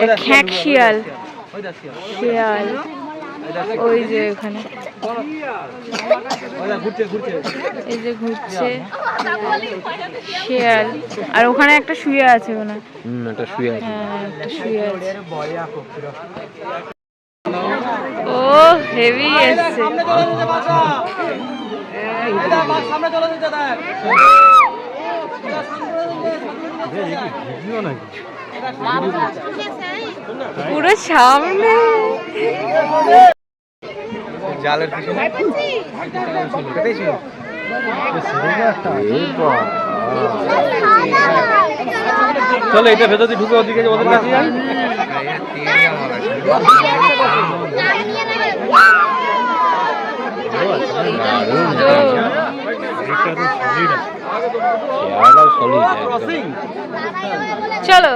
এটা খ্যাঁক শিয়াল, শিয়াল ওই যে ওখানে এই যে ঘুরছে শিয়াল, আর ওখানে একটা শুয়ে আছে ওনা, একটা শুয়ে আছে। হ্যাঁ একটা শুয়ে আছে। ও হেভি এসছে। পুরো সামনে জালের পিছনে চলো এটা ভেতর দিয়ে ঢুকে ওদিকে ওদের কাছে যাই। চলো।